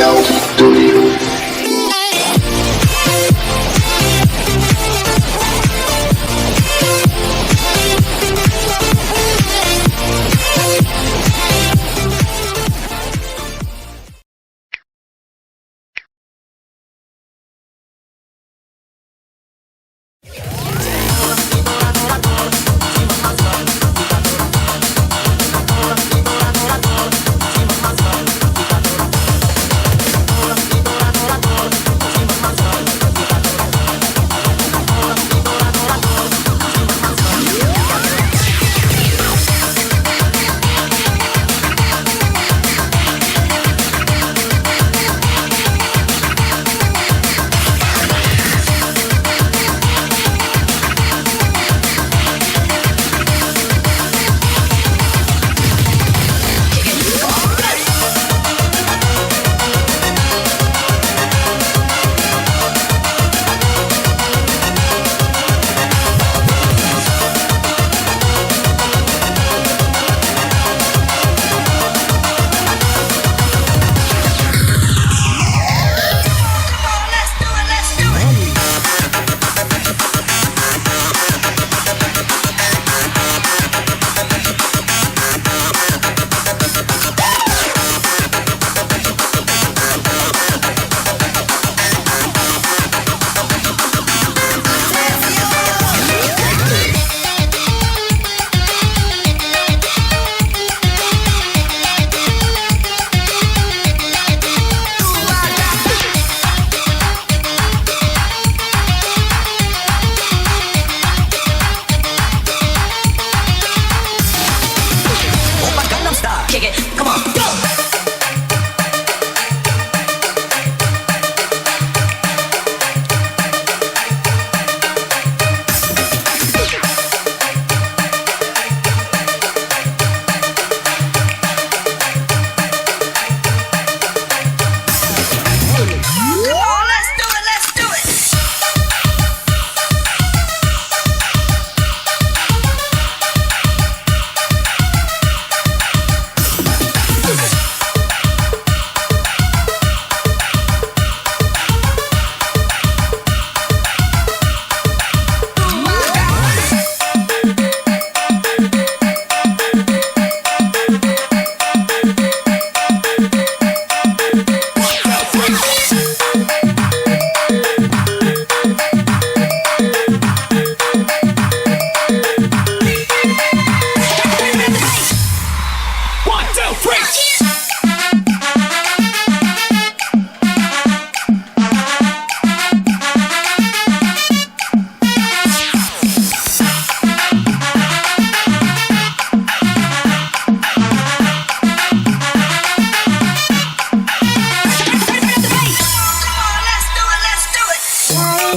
Official Studio.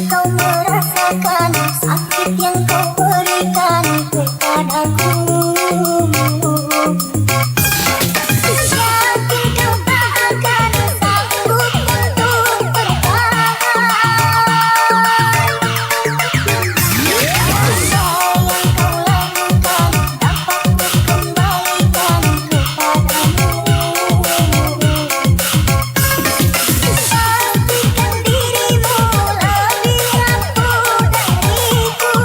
Kau merasakan sakit yang kau berikan kepadaku. Yakin kau tak akan sanggup untuk bertahan. Apa yang kau lakukan dapat kukembalikan kepadamu. Pastikan dirimu lebih ampuh dariku. Bukan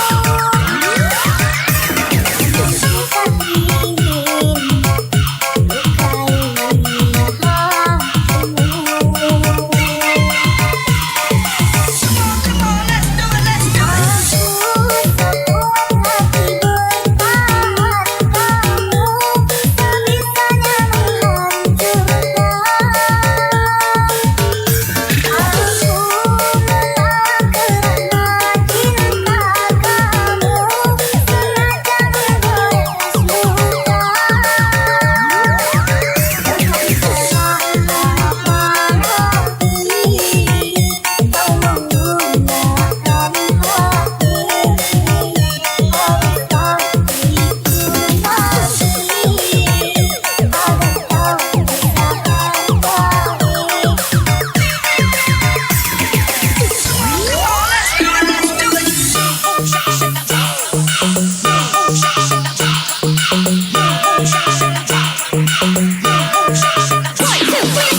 ingin lukai One, two, three.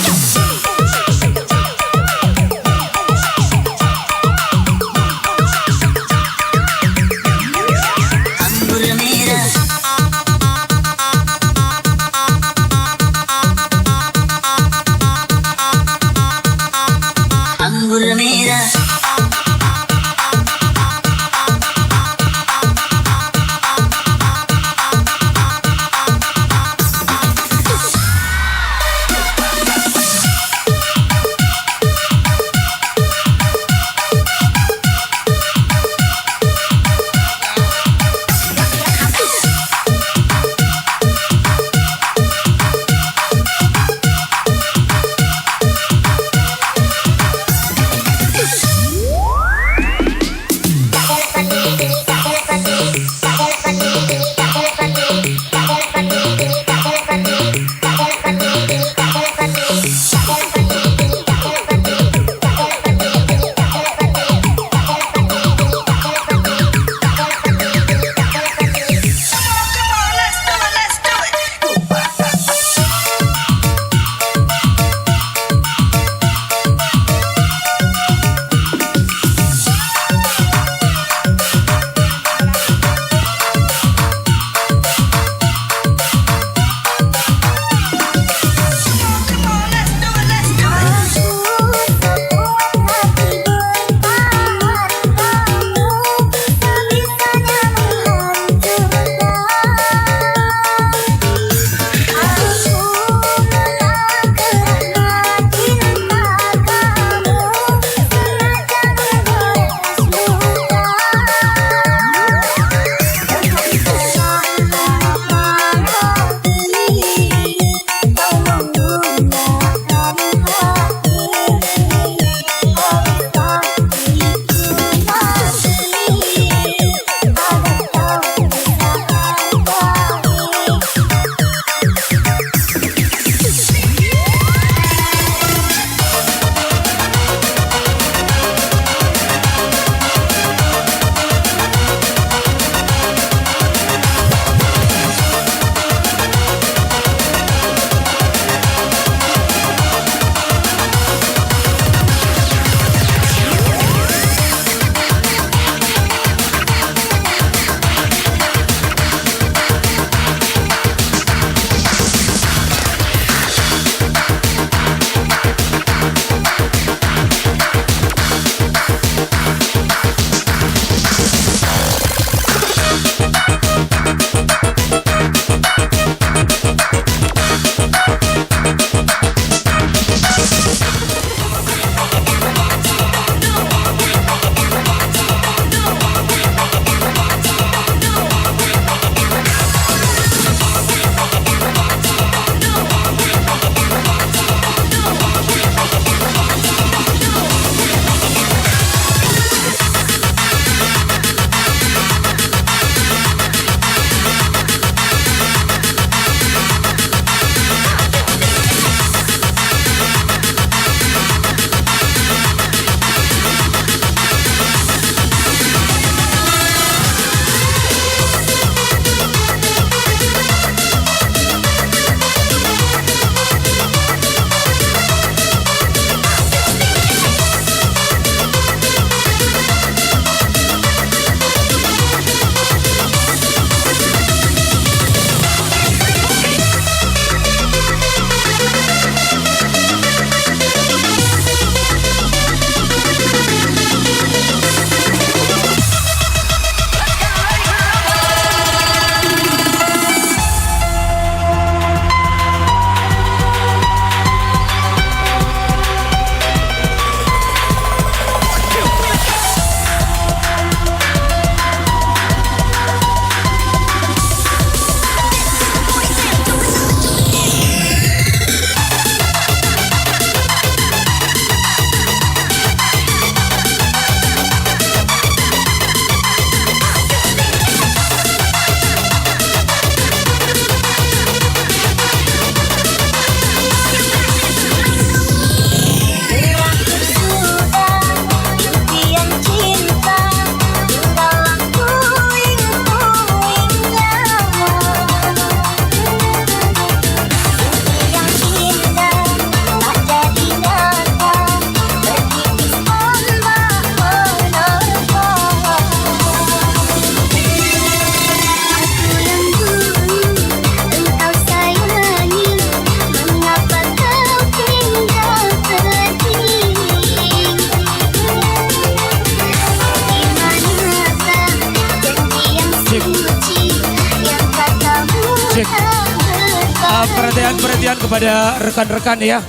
perhatian kepada rekan-rekan ya.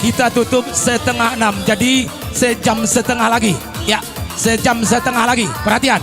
Kita tutup setengah 6, jadi sejam setengah lagi. Ya, sejam setengah lagi. Perhatian.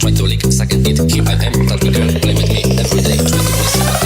Try to lick, suck and eat, keep I am that girl, play with me every day, try to miss my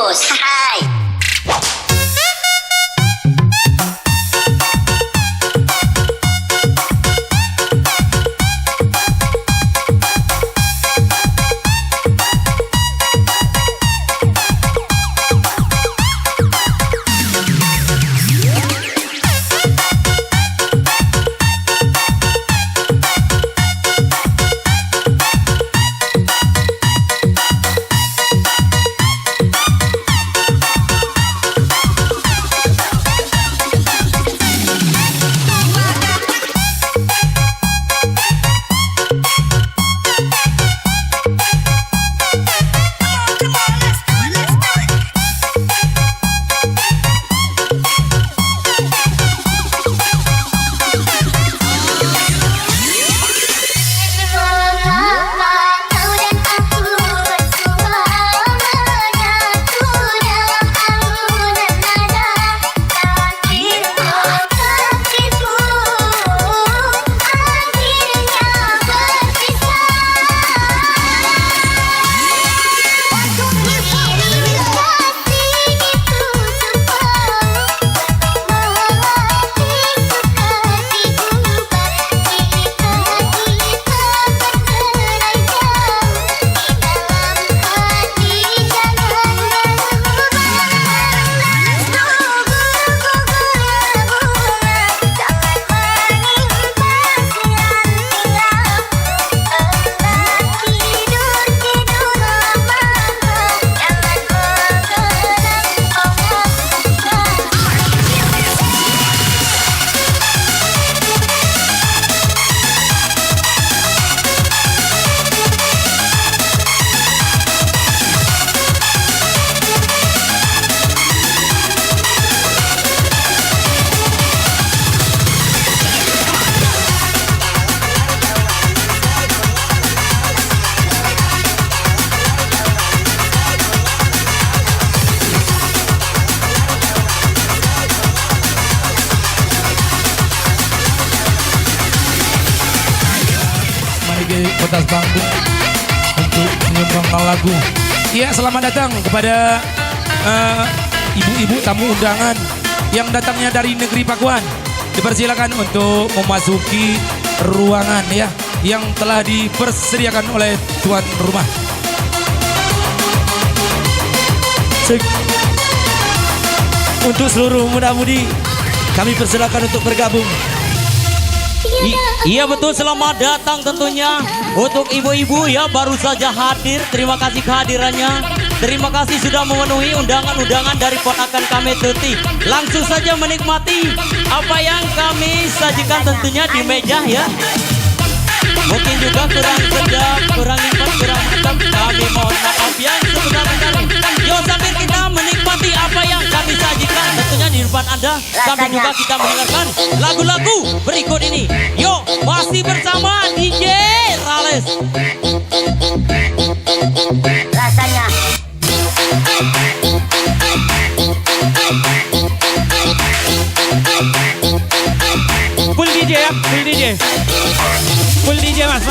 bos. Hai. Pentas panggung untuk menyumbangkan lagu. Iya, selamat datang kepada ibu-ibu tamu undangan yang datangnya dari negeri Pakuan. Dipersilakan untuk memasuki ruangan ya yang telah dipersediakan oleh tuan rumah. Cek. Untuk seluruh muda-mudi kami persilakan untuk bergabung. Iya betul, selamat datang tentunya untuk ibu-ibu ya baru saja hadir. Terima kasih kehadirannya. Terima kasih sudah memenuhi undangan-undangan dari ponakan kami Tuti. Langsung saja menikmati apa yang kami sajikan tentunya di meja ya. Mungkin juga kurang sedap, kurang nikmat, kurang mantap. Kami mohon maaf yang sebesar-besarnya. Yo, sambil kita menikmati apa yang kami sajikan tentunya di depan Anda, sambil juga kita mendengarkan lagu-lagu berikut ini. Yo, masih bersama DJ Rales. Rasanya. Full DJ ya, full DJ. Full DJ mas.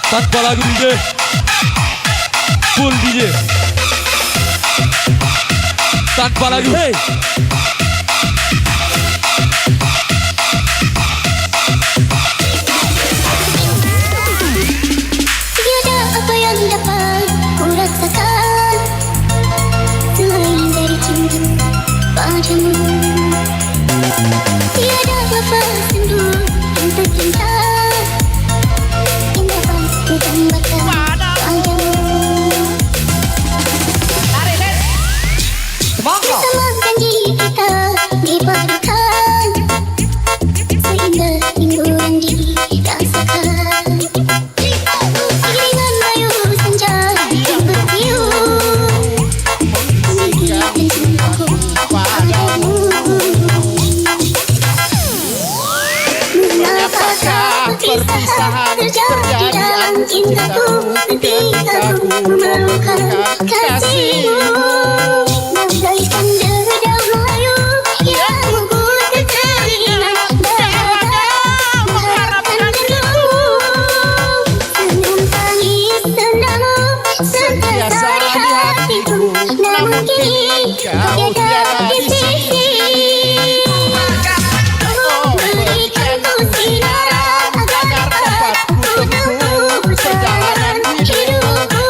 Tanpa lagu DJ. Full DJ. Tanpa lagu. Hey. Tiada apa yang dapat ku rasakan selain dari cinta padamu. Tiada apa sendu yang tercinta yang dapat ku tambahkan padamu. Bersama janji kita dipadukan seindah rindu yang dirasakan. Iringan layu senja yang bertiup menggigit cintaku padamu. Mengapakah perpisahan terjadi dalam cintaku ketika ku memerlukan kasihmu. Bagaikan dedaunan layu yang membuat kekeringan, berharap mengharapkan rindu hatiku, namun kini kau tiada di sini. Berikanku sinaran agar dapat ku tempuh perjalanan hidupku.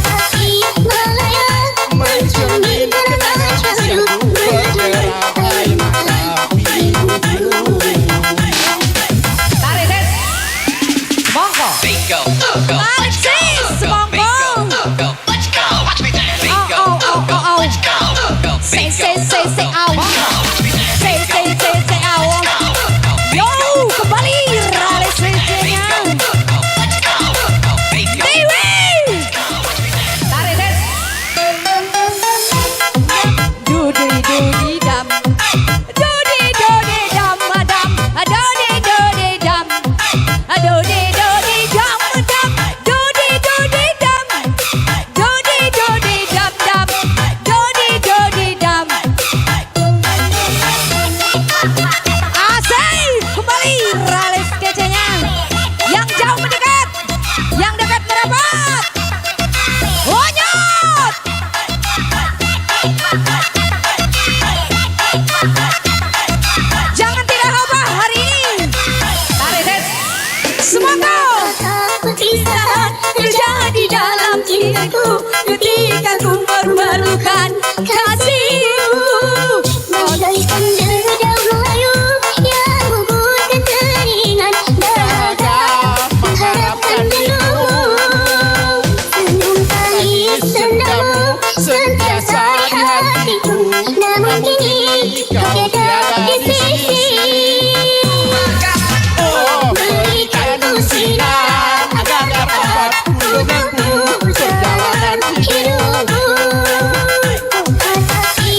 Hati melayang mencerminkan wajahmu bergerak mata biruku. Tarik Des. Monggo. Bingo, go, Alexis, monggo. go, let's go. Watch me dance. Bingo, Oh, go, oh, oh, let's go. Go, Say, bingo, say, say, say, go, au. watch me dance. Say, say, say, say, au. Yo, kembali Rales Rejenya. Dewi. Tarik Des. Dudi dudi dam. Dudi dudi dam dam. Dudi dudi dam. Dudi dudi dam dam. Dudi dudi dam. Dudi dudi dam dam. Dudi dudi dam. Asik, kembali Rales kecenya. Yang jauh mendekat, yang dekat merapat. Wonyot. Jangan tidak apa hari ini. Tarik Des. Semoga Perpisahan terjadi dalam diriku ketika ku memerlukan kasihmu. Bagaikan dedaunan layu yang gugurkan keringan dahaga mengharapkan rindu. Senyum tangis sendamu sentiasa di hatiku, namun kini kau tiada di sisi. Berikanku sinar agar dapat ku tempuh perjalanan hidupku. Hati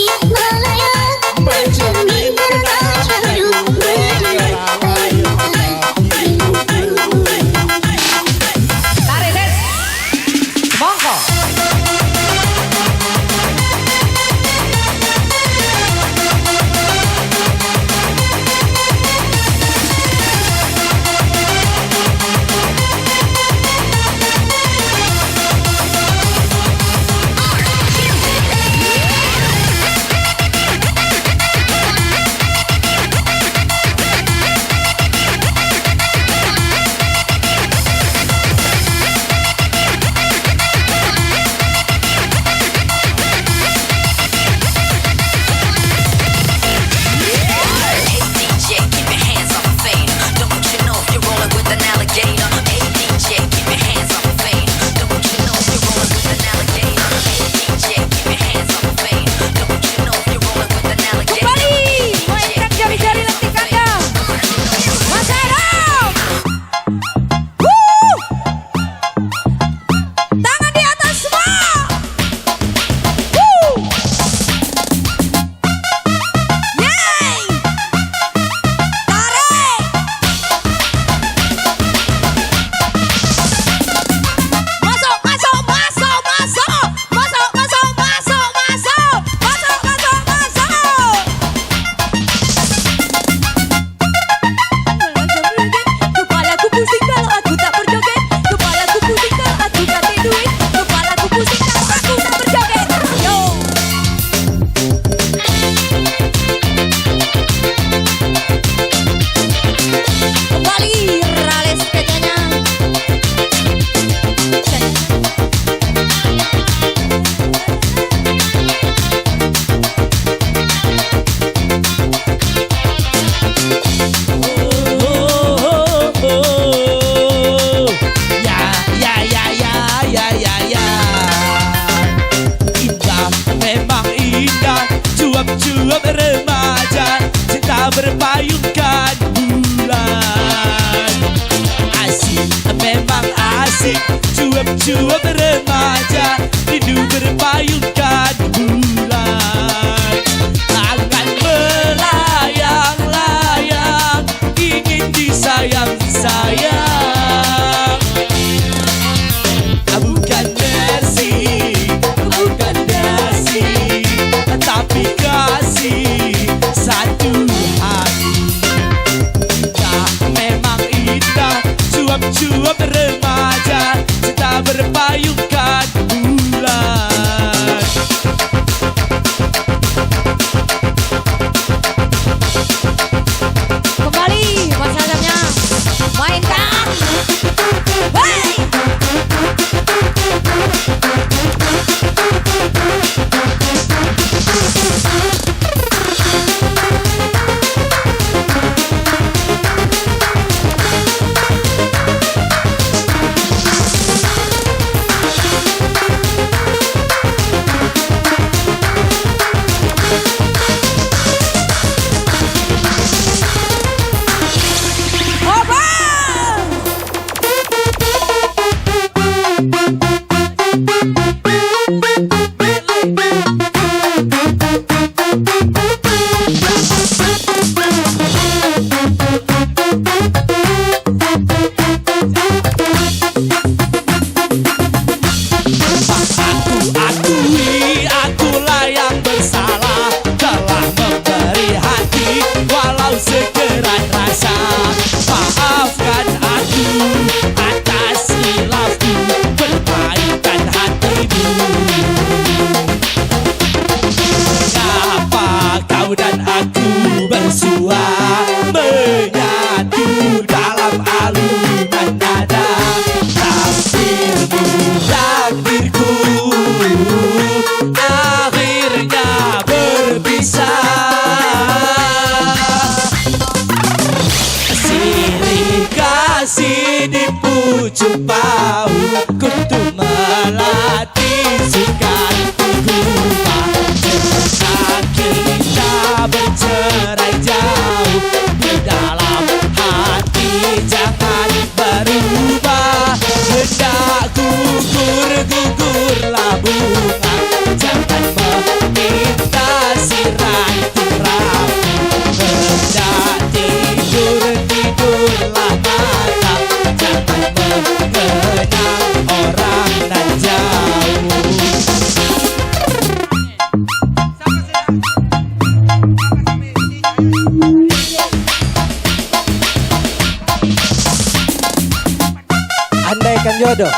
Edo.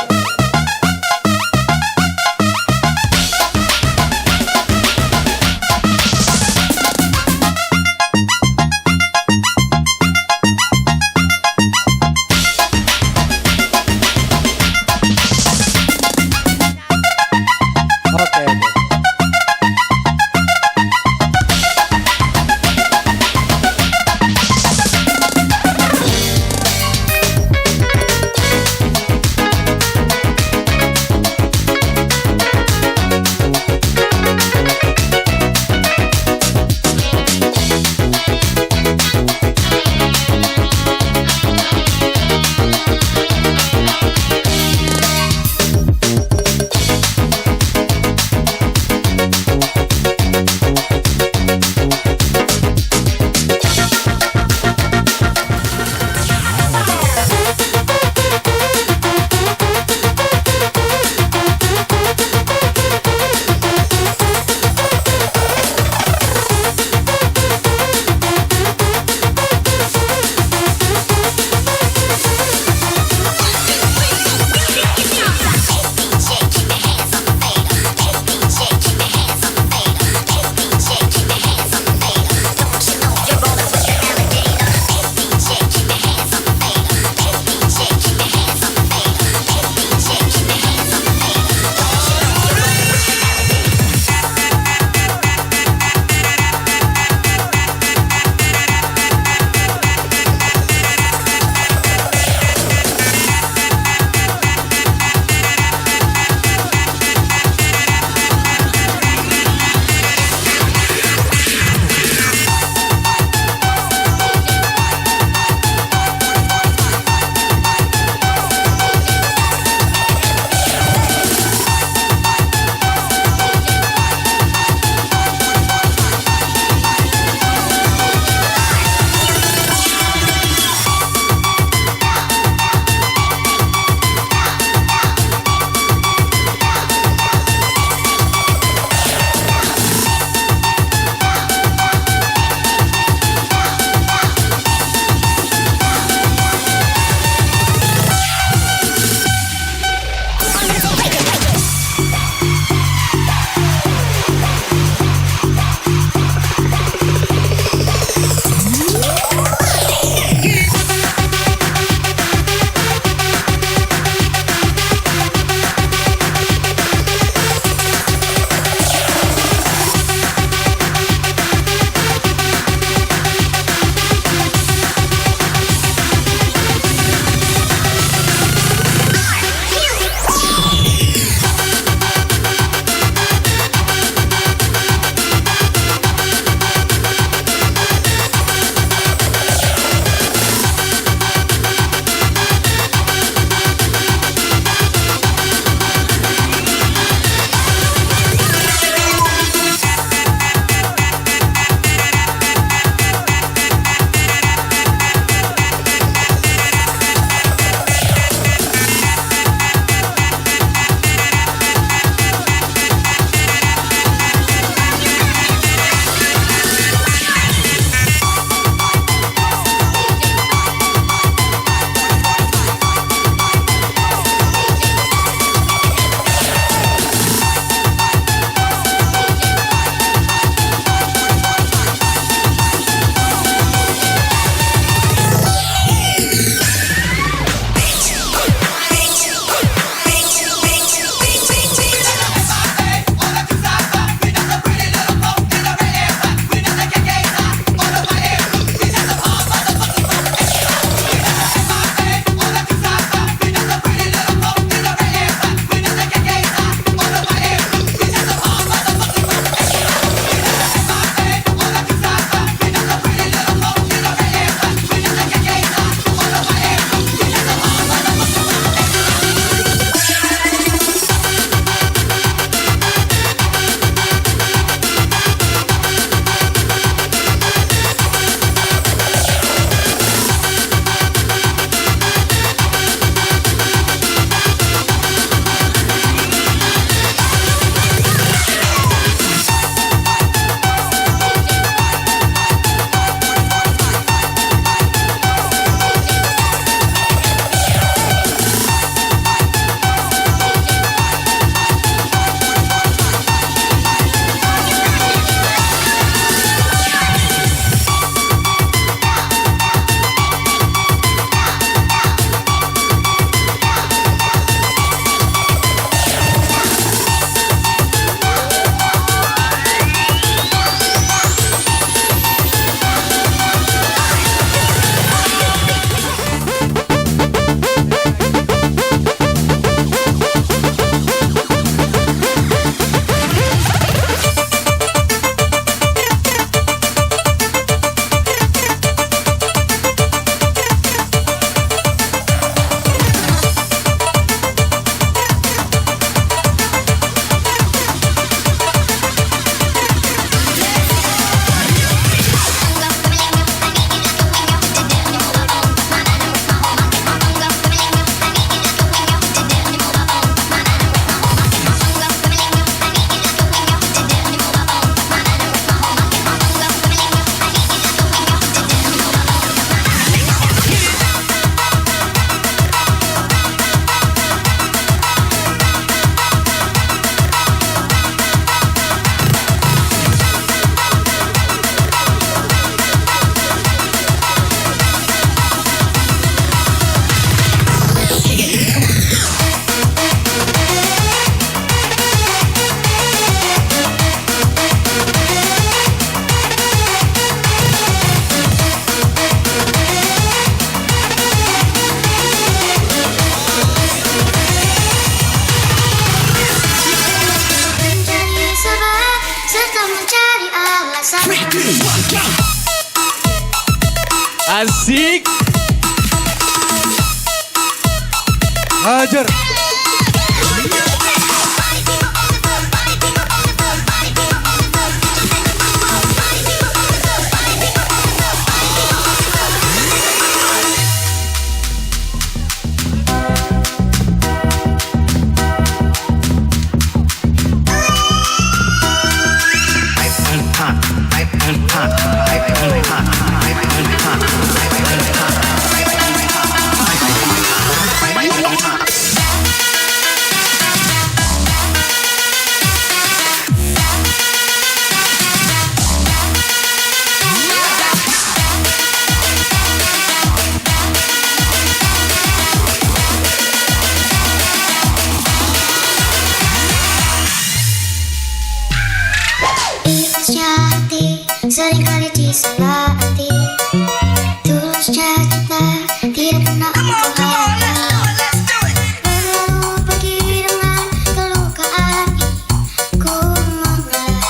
Oke, oke. serta mencari alasan. Asik. Hajar. Ikhlasnya hati seringkali disepakati. Tulusnya cinta tidak pernah aku hargai. Berlalu pergi dengan kelukaan ini. Ku mengalah,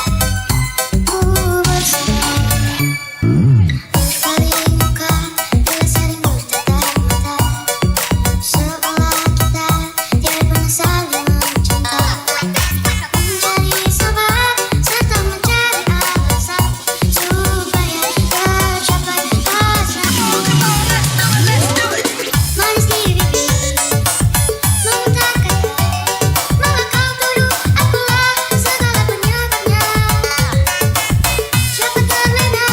ku bersabar. Berpaling muka bila sering bertatap mata. Seolah kita tidak pernah saling mencinta. Mencari sebab serta mencari alasan supaya tercapai hasrat. Manis di bibir, memutar kata, malah kau tuduh akulah segala penyebabnya. Siapa terlena,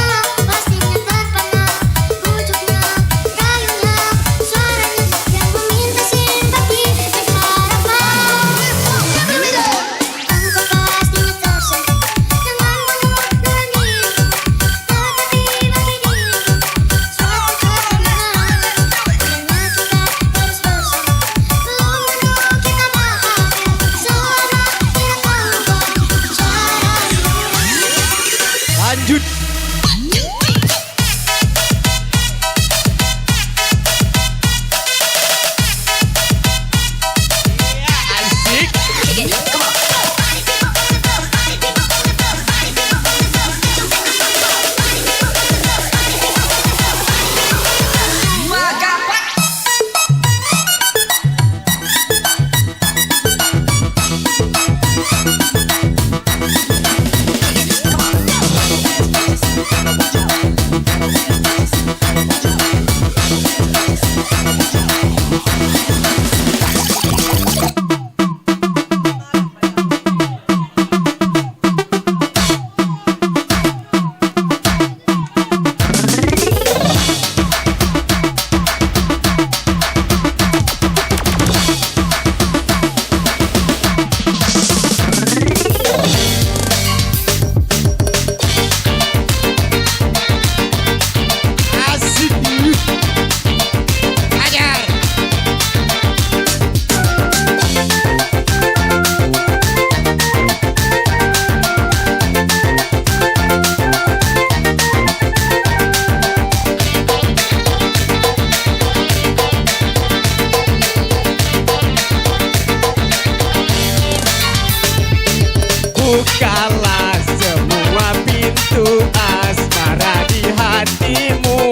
pastinya terpana. Wujudnya, rayunya, suaranya yang meminta simpati dan harapan. Engkau pastinya tersentuh dengan penuh nurani. Tetapi bagi diriku, suatu kebenaran. Karena kita terus bersama, belum tentu kita bahagia selama kita tahu caranya. Lanjut. Asik. Bukalah semua pintu asmara di hatimu.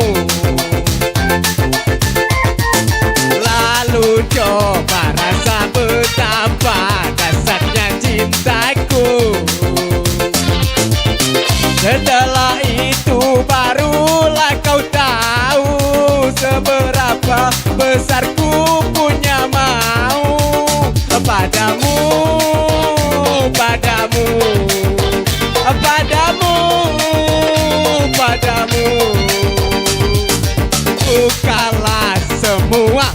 Lalu coba rasa betapa dasarnya cintaku. Setelah itu barulah kau tahu seberapa besar ku punya mau padamu, padamu, padamu, padamu. Bukalah semua.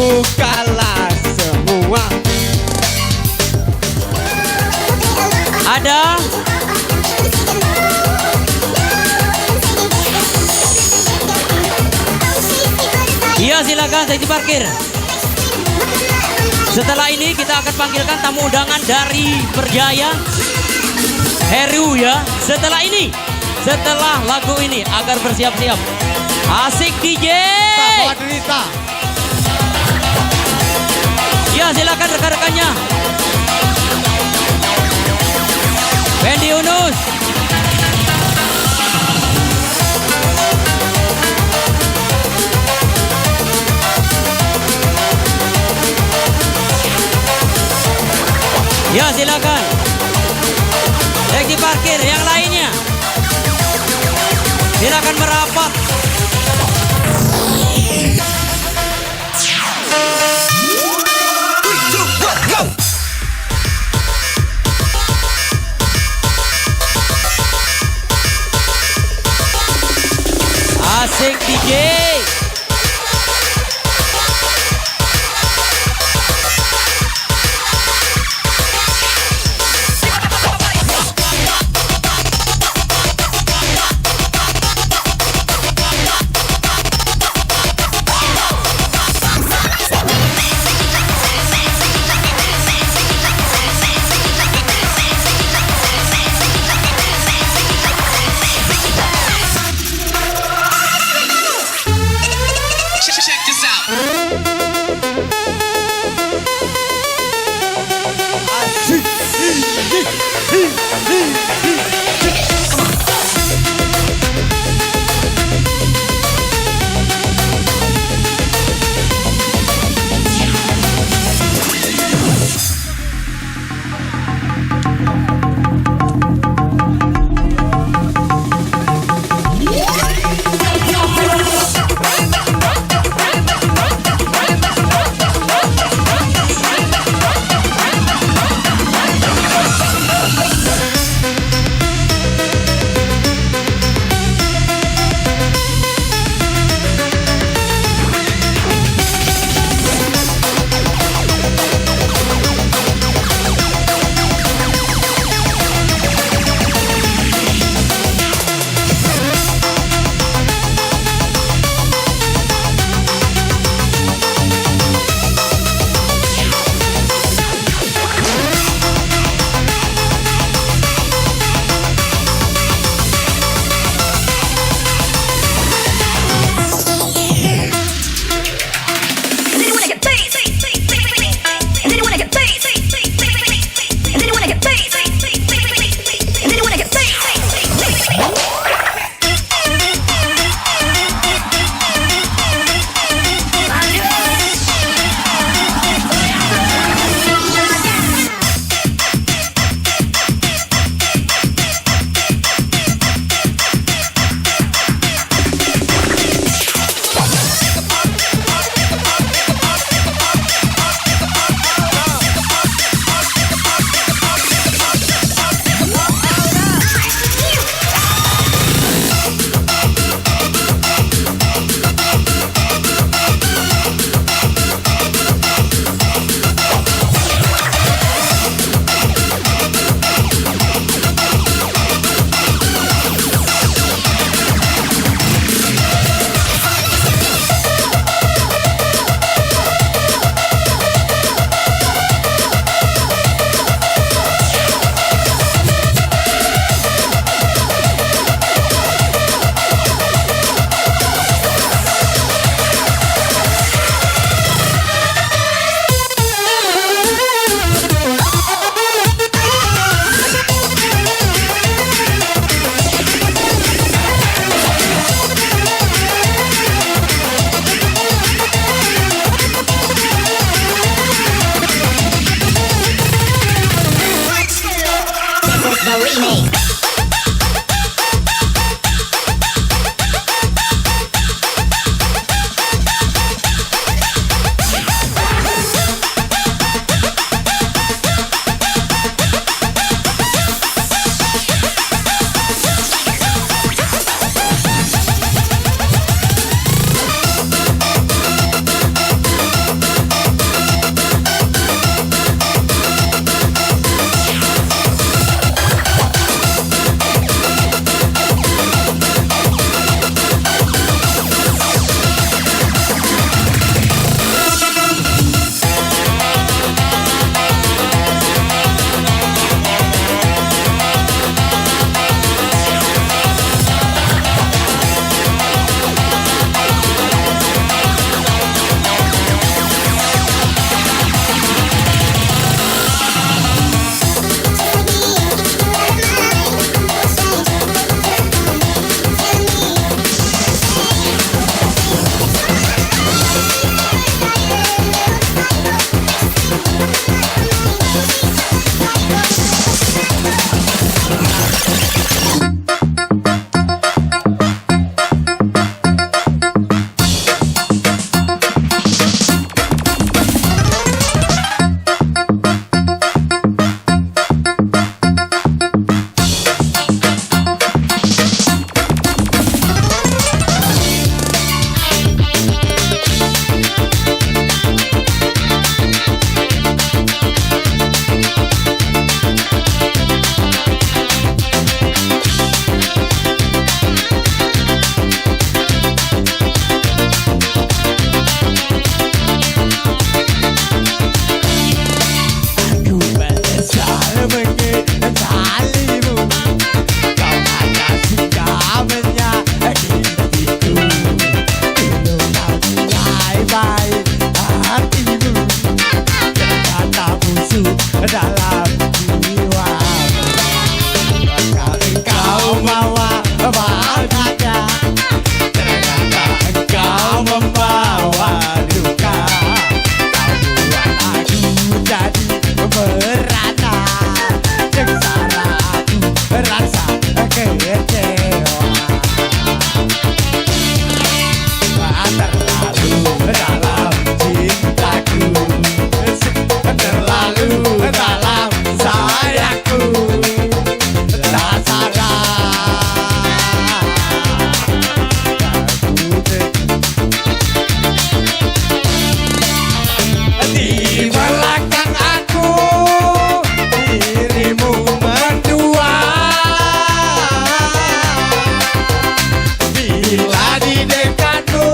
bukalah semua. Ada? Iya silakan seksi parkir. Setelah ini kita akan panggilkan tamu undangan dari Berjaya, Heru ya. Setelah ini, setelah lagu ini agar bersiap-siap. Asik DJ. Tak derita. Ya silakan rekan-rekannya. Fendi Yunus. Ya silakan. Seksi parkir yang lainnya. Silakan merapat. Asik DJ. Check this out. dalam jiwa. Maka engkau bawa bahagia, ternyata engkau membawa duka. Kau buat aku jadi merana, sengsara aku rasa kecewa. Terlalu dalam cintaku, terlalu dalam sayangku, tak sadar di belakang aku dirimu mendua. Bila di dekatmu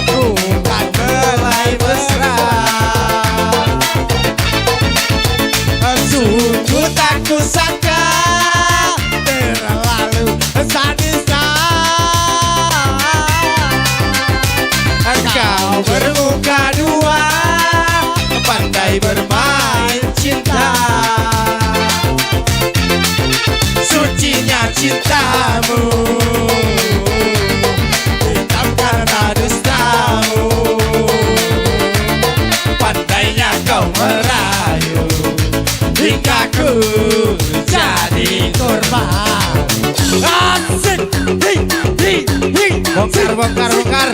bukan belai mesra, sungguh tak kusangka terlalu sadista. Kau bermuka dua, pandai bermain cinta. Sucinya cintamu, hitam karena dustamu. Pandainya kau merayu, hingga ku jadi korban. Asik, hi, hi, hi. Bongkar, bongkar, bongkar.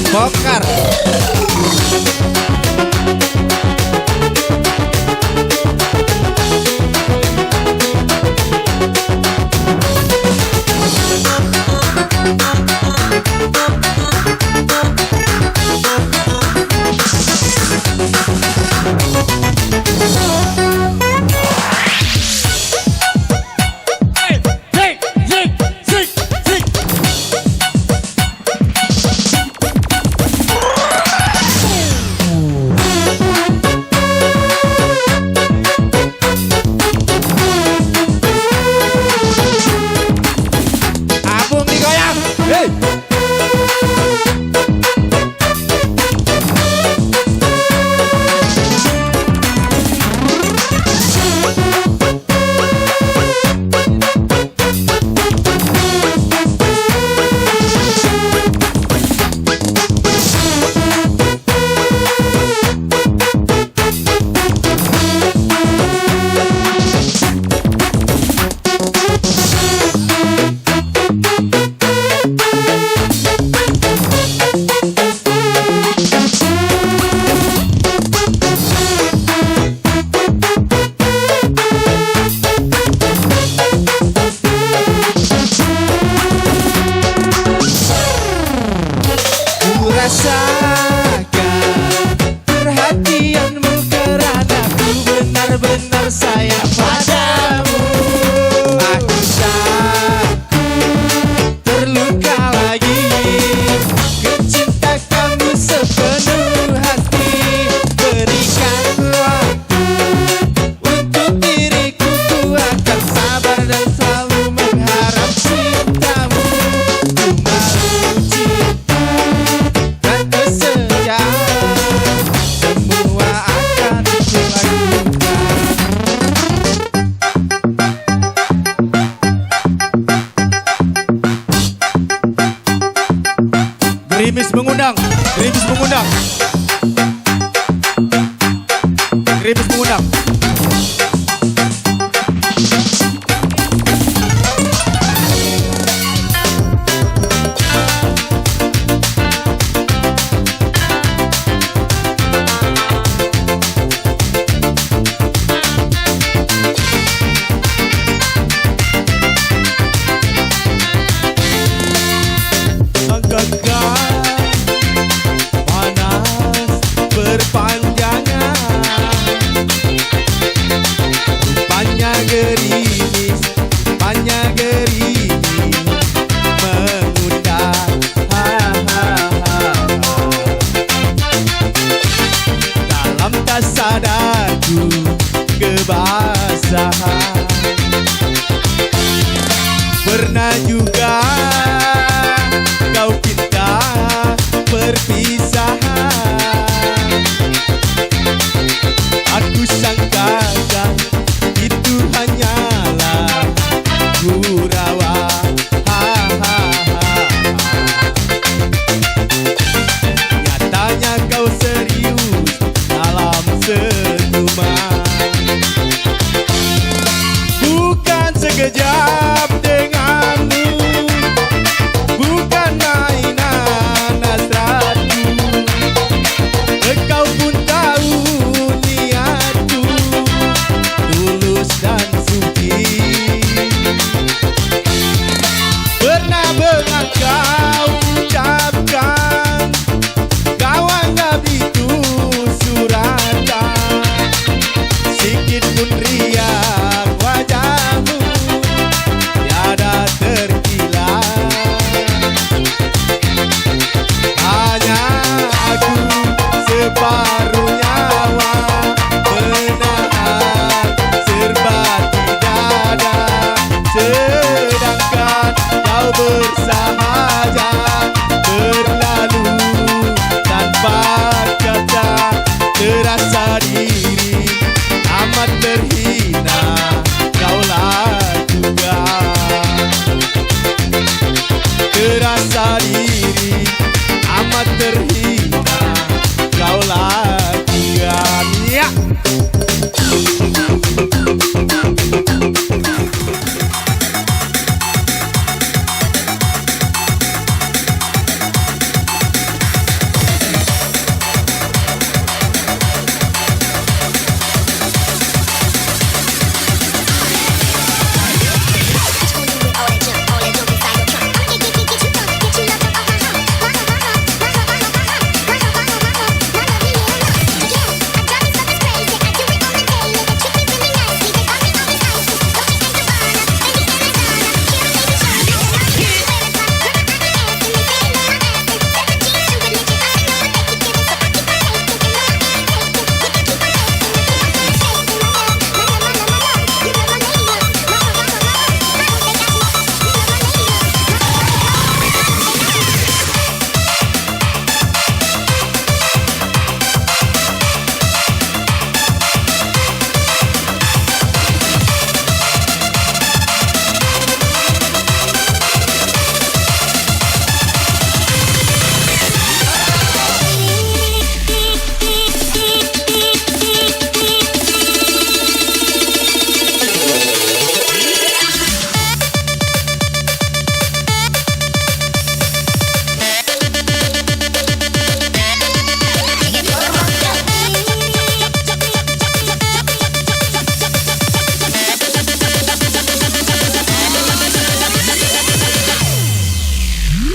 Bongkar. Abung digoyang. Hey. Rasakan perhatianmu kerana ku benar-benar sayang padamu. Aku takut terluka lagi, ku cinta kamu sepenuh hati. Berikan waktu untuk diriku, ku akan sabar dan selalu mengharap cintamu. Ku mau cinta dan kesetia, semua akan kulakukan. Gerimis mengundang, gerimis mengundang, gerimis mengundang. Gegar panas berpanjangan, separuh nyawa, menahan serba di dada, sedangkan kau bersahaja, berlalu tanpa kata, terasa diri amat terhina, kaulah juga terasa diri amat terhina, kaulah juga. Ya.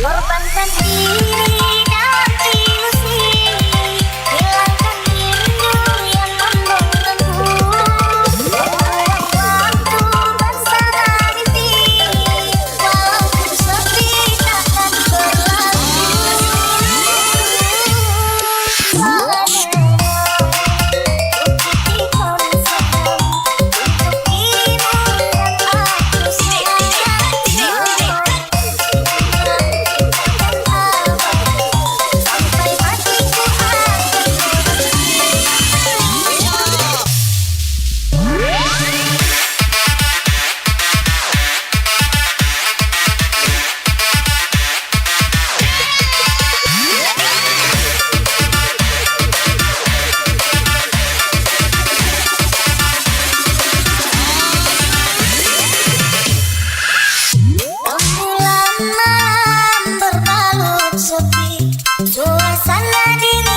Korbankan diri dan ilusi, hilangkan rindu yang membelenggu. Orang waktu bersama di sini, walaupun sepi takkan berlalu. Bukti konsep untuk ibu dan aku sayang. Sampai matiku rembulan malam berbalut sepi, suasana dingin